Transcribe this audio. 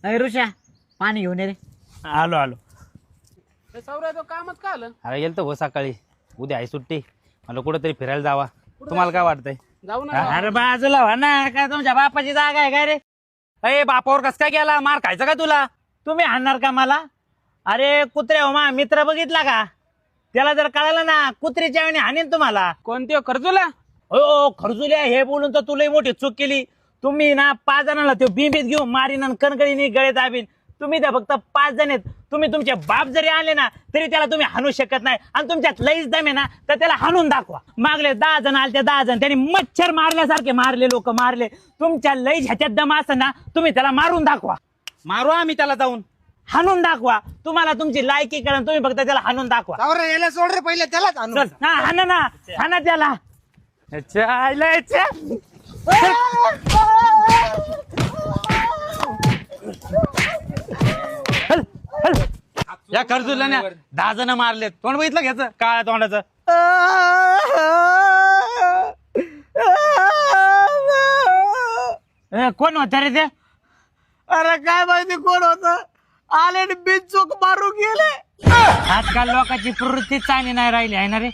अरे ऋषा पाणी घेऊन ये रे. आलो आलो. तो कामच का आलं? अरे गेलतो हो सकाळी. उद्या आहे सुट्टी, मला कुठेतरी फिरायला जावा. तुम्हाला काय वाटतंय? जाऊ ना. अरे बाजूला व्हा ना, काय तुमच्या बापाची जागा आहे काय रे? अरे बापावर कस काय गेला? मार खायचा का तुला? तुम्ही हाणणार का मला? अरे कुत्र्या हो मा मित्र बघितला का? त्याला जर कळालं ना कुत्रीच्या वेळी हाणीन तुम्हाला. कोणते खर्चुला? हो खरजुल्या हे बोलून तर तुला मोठी चूक केली. तुम्ही ना 5 जणांना तो बिंबीत घेऊन मारीन आणि कणकळीने गळे दाबीन. तुम्ही त्या फक्त 5 जण आहेत. तुम्ही तुमचे बाप जरी आले ना तरी त्याला तुम्ही हाणू शकत नाही. आणि तुमच्यात लईच दम आहे ना तर त्याला हाणून दाखवा. मागले 10 जण आले, त्या 10 जण त्यांनी मच्छर मारल्यासारखे मारले, लोक मारले. तुमच्या लईच ह्याच्यात दम असं ना तुम्ही त्याला मारून दाखवा. मारू आम्ही त्याला जाऊन, हाणून दाखवा. तुम्हाला तुमची लायकी कळण, तुम्ही फक्त त्याला हाणून दाखवा. याला सोड रे पहिले त्यालाच आणू. चल हा हाणा ना, हाणा त्याला. या खर्जुला 10 जण मारलेत. तोंड बघितलं घ्यायचं काळ्या तोंडाचं. कोण होत रे ते? अरे काय माहिती कोण होत? आले बिनचूक मारून गेले. आजकाल लोकांची प्रवृत्ती चांगली नाही राहिली आहे ना रे.